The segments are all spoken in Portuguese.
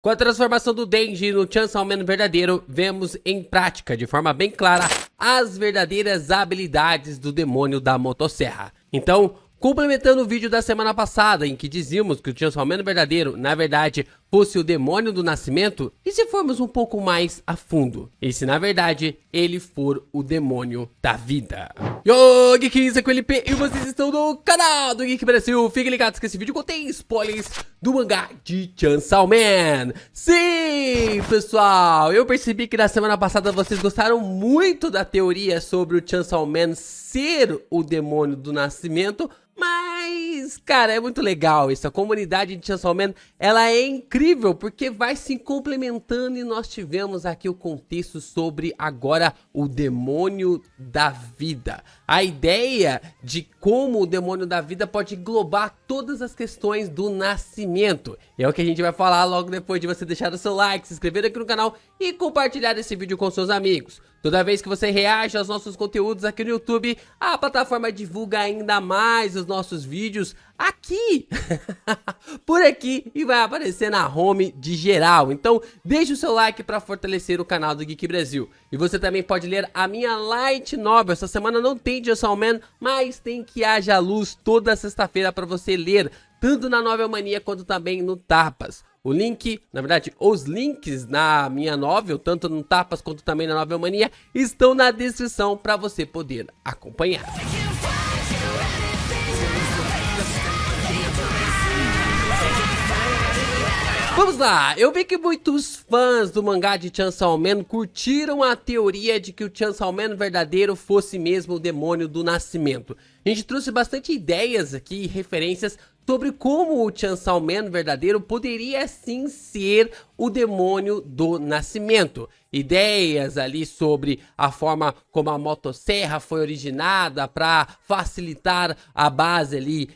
Com a transformação do Denji no Chainsaw Man verdadeiro, vemos em prática, de forma bem clara, as verdadeiras habilidades do demônio da motosserra. Então, complementando o vídeo da semana passada, em que dizíamos que o Chainsaw Man verdadeiro, na verdade, fosse o demônio do nascimento, e se formos um pouco mais a fundo? E se na verdade, ele for o demônio da vida? Yo, Geeks, aqui é o LP e vocês estão no canal do Geek Brasil. Fiquem ligados que esse vídeo contém spoilers do mangá de Chainsaw Man. Sim, pessoal, eu percebi que na semana passada vocês gostaram muito da teoria sobre o Chainsaw Man ser o demônio do nascimento. Mas, cara, é muito legal isso. A comunidade de Chainsaw Man, ela é incrível porque vai se complementando e nós tivemos aqui o contexto sobre agora o demônio da vida. A ideia de como o demônio da vida pode englobar todas as questões do nascimento. É o que a gente vai falar logo depois de você deixar o seu like, se inscrever aqui no canal e compartilhar esse vídeo com seus amigos. Toda vez que você reage aos nossos conteúdos aqui no YouTube, a plataforma divulga ainda mais os nossos vídeos aqui, por aqui, e vai aparecer na home de geral. Então deixe o seu like para fortalecer o canal do Geek Brasil. E você também pode ler a minha light novel. Essa semana não tem Chainsaw Man, mas tem Que Haja Luz toda sexta-feira para você ler, tanto na Novel Mania quanto também no Tapas. O link, na verdade, os links na minha novel, tanto no Tapas quanto também na Novel Mania, estão na descrição para você poder acompanhar. Vamos lá, eu vi que muitos fãs do mangá de Chainsaw Man curtiram a teoria de que o Chainsaw Man verdadeiro fosse mesmo o demônio do nascimento. A gente trouxe bastante ideias aqui e referências sobre como o Chainsaw Man verdadeiro poderia sim ser o demônio do nascimento. Ideias ali sobre a forma como a motosserra foi originada para facilitar a base ali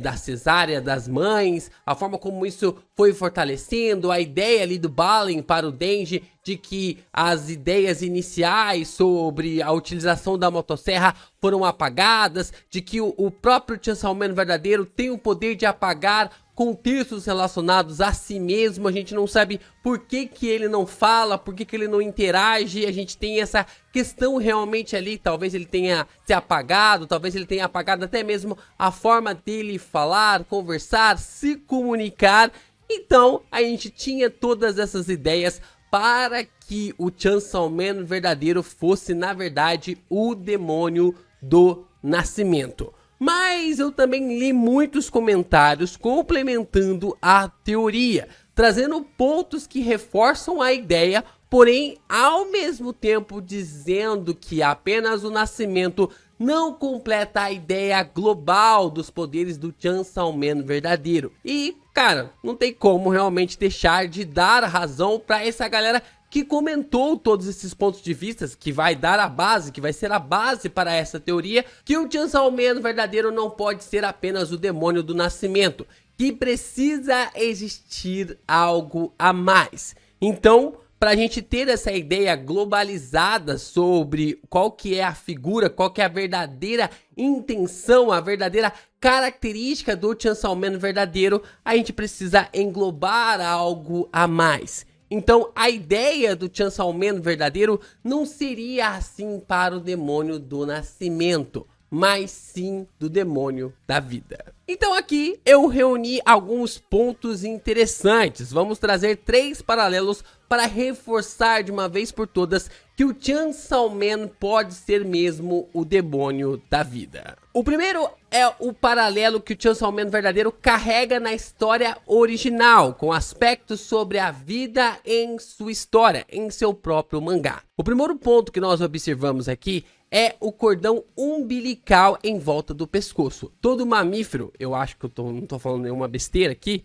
da cesárea das mães, a forma como isso foi fortalecendo, a ideia ali do Balin para o Denji de que as ideias iniciais sobre a utilização da motosserra foram apagadas, de que o próprio Chainsaw Man verdadeiro tem o poder de apagar contextos relacionados a si mesmo. A gente não sabe por que que ele não fala, por que que ele não interage. A gente tem essa questão realmente ali, talvez ele tenha se apagado, talvez ele tenha apagado até mesmo a forma dele falar, conversar, se comunicar. Então a gente tinha todas essas ideias para que o Chainsaw Man verdadeiro fosse na verdade o demônio do nascimento. Mas eu também li muitos comentários complementando a teoria, trazendo pontos que reforçam a ideia, porém ao mesmo tempo dizendo que apenas o nascimento não completa a ideia global dos poderes do Chainsaw Man verdadeiro. E, cara, não tem como realmente deixar de dar razão para essa galera que comentou todos esses pontos de vista, que vai dar a base, que vai ser a base para essa teoria, que o Chainsaw Man verdadeiro não pode ser apenas o demônio do nascimento, que precisa existir algo a mais. Então, para a gente ter essa ideia globalizada sobre qual que é a figura, qual que é a verdadeira intenção, a verdadeira característica do Chainsaw Man verdadeiro, a gente precisa englobar algo a mais. Então a ideia do Chainsaw Man verdadeiro não seria assim para o demônio do nascimento, mas sim do demônio da vida. Então aqui eu reuni alguns pontos interessantes. Vamos trazer 3 paralelos para reforçar de uma vez por todas que o Chainsaw Man pode ser mesmo o demônio da vida. O primeiro é o paralelo que o Chainsaw Man verdadeiro carrega na história original, com aspectos sobre a vida em sua história, em seu próprio mangá. O primeiro ponto que nós observamos aqui é o cordão umbilical em volta do pescoço. Todo mamífero, eu acho que não tô falando nenhuma besteira aqui,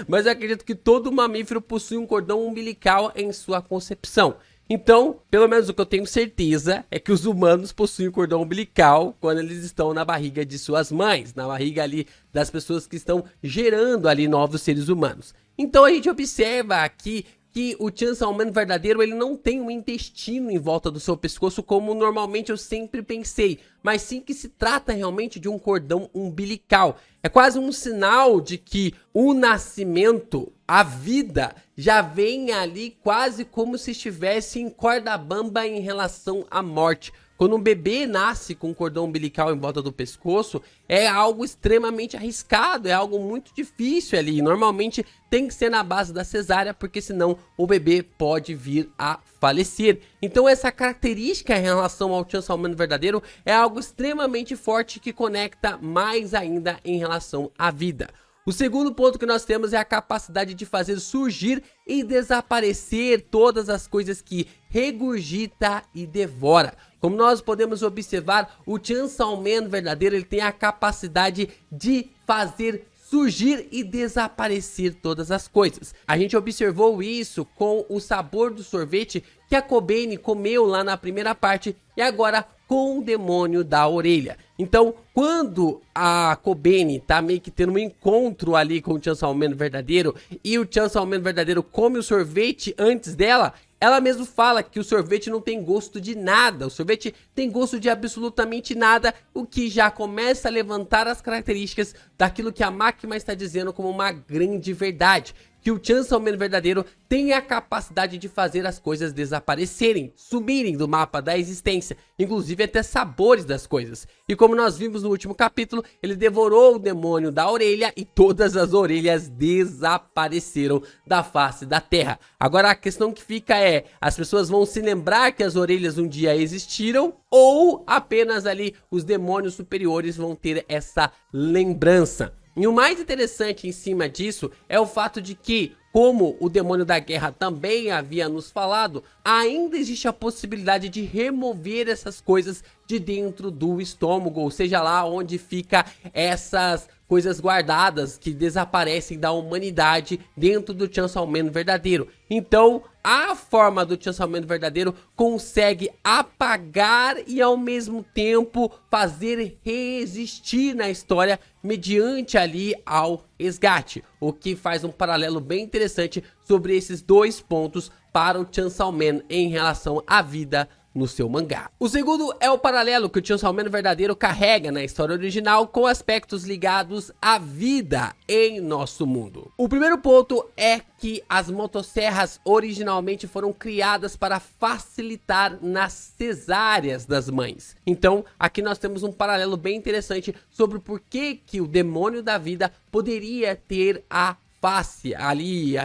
mas eu acredito que todo mamífero possui um cordão umbilical em sua concepção. Então, pelo menos o que eu tenho certeza é que os humanos possuem o cordão umbilical quando eles estão na barriga de suas mães, na barriga ali das pessoas que estão gerando ali novos seres humanos. Então a gente observa aqui que o Chansalamene verdadeiro ele não tem um intestino em volta do seu pescoço como normalmente eu sempre pensei, mas sim que se trata realmente de um cordão umbilical. É quase um sinal de que o nascimento, a vida, já vem ali quase como se estivesse em corda bamba em relação à morte. Quando um bebê nasce com um cordão umbilical em volta do pescoço, é algo extremamente arriscado, é algo muito difícil ali. Normalmente tem que ser na base da cesárea, porque senão o bebê pode vir a falecer. Então essa característica em relação ao Chansalamene verdadeiro é algo extremamente forte que conecta mais ainda em relação à vida. O segundo ponto que nós temos é a capacidade de fazer surgir e desaparecer todas as coisas que regurgita e devora. Como nós podemos observar, o Chansalamene verdadeiro ele tem a capacidade de fazer surgir e desaparecer todas as coisas. A gente observou isso com o sabor do sorvete que a Kobeni comeu lá na primeira parte e agora com o demônio da orelha. Então, quando a Kobeni tá meio que tendo um encontro ali com o Chansalamene verdadeiro e o Chansalamene verdadeiro come o sorvete antes dela, ela mesmo fala que o sorvete não tem gosto de nada, o sorvete tem gosto de absolutamente nada, o que já começa a levantar as características daquilo que a Makima está dizendo como uma grande verdade. Que o Chansalamene verdadeiro tem a capacidade de fazer as coisas desaparecerem, sumirem do mapa da existência, inclusive até sabores das coisas. E como nós vimos no último capítulo, ele devorou o demônio da orelha e todas as orelhas desapareceram da face da terra. Agora a questão que fica é, as pessoas vão se lembrar que as orelhas um dia existiram ou apenas ali os demônios superiores vão ter essa lembrança? E o mais interessante em cima disso é o fato de que, como o demônio da guerra também havia nos falado, ainda existe a possibilidade de remover essas coisas de dentro do estômago, ou seja lá onde fica essas coisas guardadas que desaparecem da humanidade dentro do Chansalamene verdadeiro. Então, a forma do Chansalamene verdadeiro consegue apagar e ao mesmo tempo fazer resistir na história mediante ali ao resgate, o que faz um paralelo bem interessante sobre esses dois pontos para o Chansalamene em relação à vida no seu mangá. O segundo é o paralelo que o Chansalamene verdadeiro carrega na história original com aspectos ligados à vida em nosso mundo. O primeiro ponto é que as motosserras originalmente foram criadas para facilitar nas cesáreas das mães. Então, aqui nós temos um paralelo bem interessante sobre por que o demônio da vida poderia ter a face ali,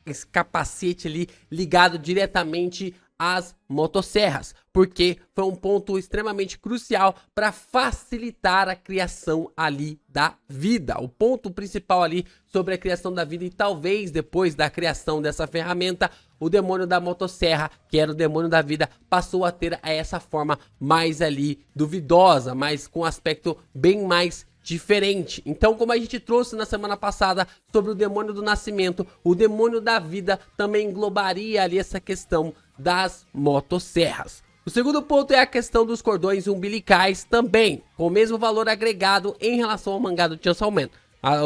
esse capacete ali ligado diretamente as motosserras, porque foi um ponto extremamente crucial para facilitar a criação ali da vida. O ponto principal ali sobre a criação da vida, e talvez depois da criação dessa ferramenta, o demônio da motosserra, que era o demônio da vida, passou a ter essa forma mais ali duvidosa, mas com aspecto bem mais diferente. Então, como a gente trouxe na semana passada sobre o demônio do nascimento, o demônio da vida também englobaria ali essa questão das motosserras. O segundo ponto é a questão dos cordões umbilicais também, com o mesmo valor agregado em relação ao mangá do Chansalamene.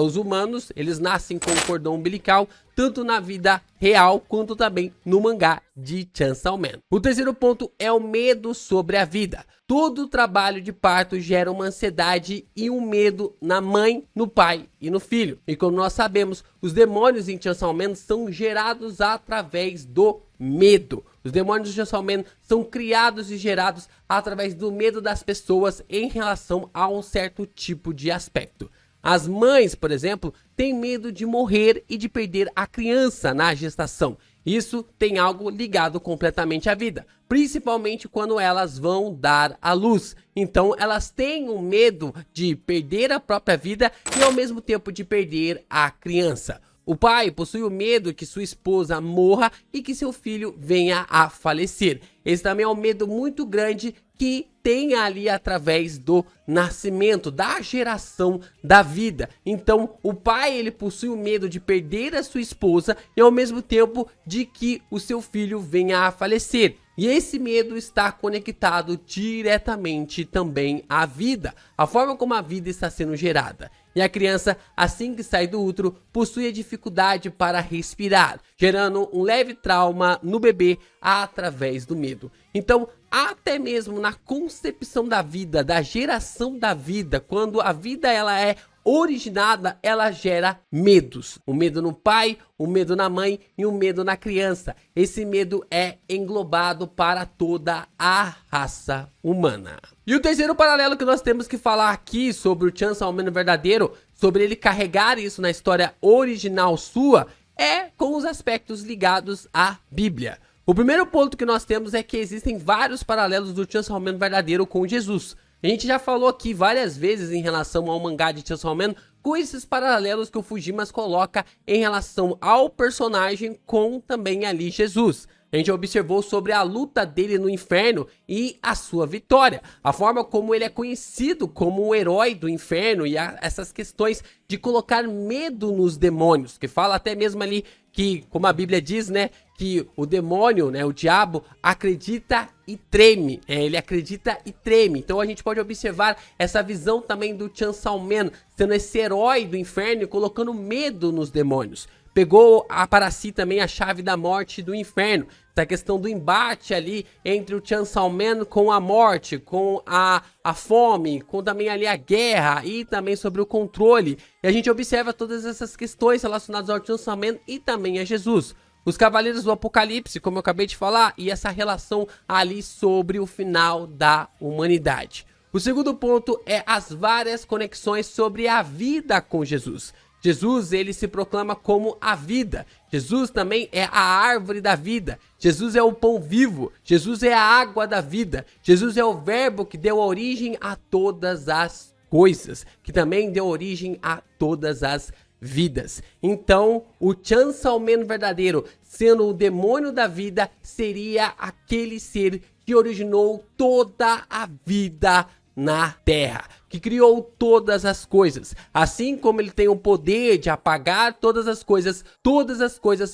Os humanos, eles nascem com o cordão umbilical, tanto na vida real, quanto também no mangá de Chansalamene. O terceiro ponto é o medo sobre a vida. Todo o trabalho de parto gera uma ansiedade e um medo na mãe, no pai e no filho. E como nós sabemos, os demônios em Chansalamene são gerados através do medo. Os demônios de Chansalamene são criados e gerados através do medo das pessoas em relação a um certo tipo de aspecto. As mães, por exemplo, têm medo de morrer e de perder a criança na gestação. Isso tem algo ligado completamente à vida, principalmente quando elas vão dar à luz. Então elas têm um medo de perder a própria vida e ao mesmo tempo de perder a criança. O pai possui o medo que sua esposa morra e que seu filho venha a falecer. Esse também é um medo muito grande que tem ali através do nascimento, da geração da vida. Então, o pai ele possui o medo de perder a sua esposa e ao mesmo tempo de que o seu filho venha a falecer. E esse medo está conectado diretamente também à vida, a forma como a vida está sendo gerada. e a criança, assim que sai do útero, possui a dificuldade para respirar, gerando um leve trauma no bebê através do medo. Então, até mesmo na concepção da vida, da geração da vida, quando a vida ela é originada, ela gera medos. Um medo no pai, um medo na mãe e um medo na criança. Esse medo é englobado para toda a raça humana. E o terceiro paralelo que nós temos que falar aqui sobre o Chainsaw Man verdadeiro, sobre ele carregar isso na história original sua, é com os aspectos ligados à Bíblia. O primeiro ponto que nós temos é que existem vários paralelos do Chainsaw Man verdadeiro com Jesus. A gente já falou aqui várias vezes em relação ao mangá de Chainsaw Man, com esses paralelos que o Fujimas coloca em relação ao personagem com também ali Jesus. A gente observou sobre a luta dele no inferno e a sua vitória. A forma como ele é conhecido como o herói do inferno e essas questões de colocar medo nos demônios. Que fala até mesmo ali que, como a Bíblia diz, né, que o demônio, né, o diabo, acredita e treme. Ele acredita e treme. Então a gente pode observar essa visão também do Chainsaw Man, sendo esse herói do inferno e colocando medo nos demônios. Pegou para si também a chave da morte e do inferno. Essa questão do embate ali entre o Chainsaw Man com a morte, com a fome, com também ali a guerra e também sobre o controle. E a gente observa todas essas questões relacionadas ao Chainsaw Man e também a Jesus. Os Cavaleiros do Apocalipse, como eu acabei de falar, e essa relação ali sobre o final da humanidade. O segundo ponto é as várias conexões sobre a vida com Jesus. Jesus, ele se proclama como a vida. Jesus também é a árvore da vida. Jesus é o pão vivo. Jesus é a água da vida. Jesus é o verbo que deu origem a todas as coisas, que também deu origem a todas as vidas. Então, o Chainsaw Man verdadeiro, sendo o demônio da vida, seria aquele ser que originou toda a vida na Terra, que criou todas as coisas. Assim como ele tem o poder de apagar todas as coisas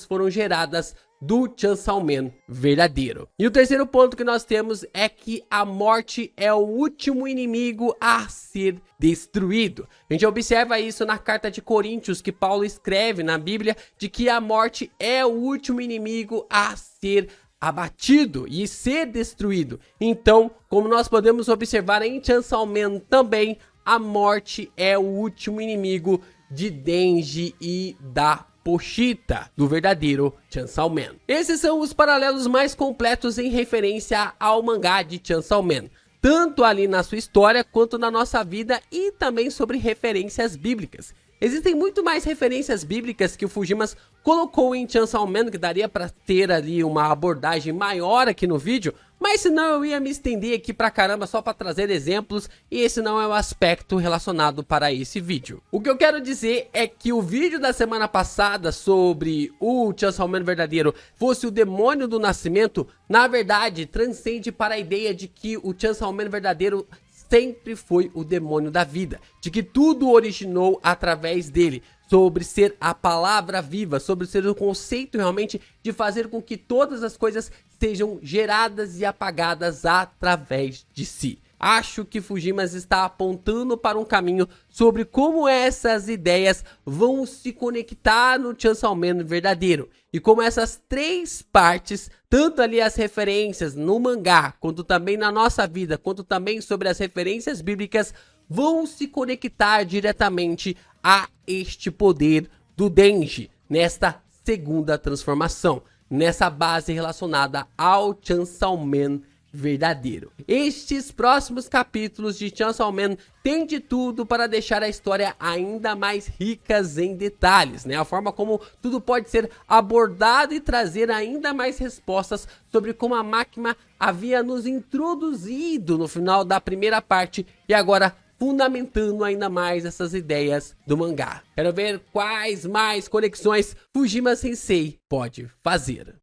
foram geradas do Chainsaw Man verdadeiro. E o terceiro ponto que nós temos é que a morte é o último inimigo a ser destruído. A gente observa isso na carta de Coríntios, que Paulo escreve na Bíblia, de que a morte é o último inimigo a ser abatido e ser destruído. Então, como nós podemos observar em Chainsaw Man também, a morte é o último inimigo de Denji e da Pochita, do verdadeiro Chainsaw Man. Esses são os paralelos mais completos em referência ao mangá de Chainsaw Man, tanto ali na sua história quanto na nossa vida e também sobre referências bíblicas. Existem muito mais referências bíblicas que o Fujimas colocou em Chainsaw Man, que daria para ter ali uma abordagem maior aqui no vídeo, mas senão eu ia me estender aqui pra caramba só para trazer exemplos, e esse não é o aspecto relacionado para esse vídeo. O que eu quero dizer é que o vídeo da semana passada sobre o Chainsaw Man verdadeiro fosse o demônio do nascimento, na verdade transcende para a ideia de que o Chainsaw Man verdadeiro sempre foi o demônio da vida, de que tudo originou através dele, sobre ser a palavra viva, sobre ser o conceito realmente de fazer com que todas as coisas sejam geradas e apagadas através de si. Acho que Fujimas está apontando para um caminho sobre como essas ideias vão se conectar no Chainsaw Man verdadeiro. E como essas três partes, tanto ali as referências no mangá, quanto também na nossa vida, quanto também sobre as referências bíblicas, vão se conectar diretamente a este poder do Denji, nesta segunda transformação, nessa base relacionada ao Chainsaw Man verdadeiro. Estes próximos capítulos de Chainsaw Man têm de tudo para deixar a história ainda mais ricas em detalhes, né? A forma como tudo pode ser abordado e trazer ainda mais respostas sobre como a máquina havia nos introduzido no final da primeira parte e agora fundamentando ainda mais essas ideias do mangá. Quero ver quais mais conexões Fujima Sensei pode fazer.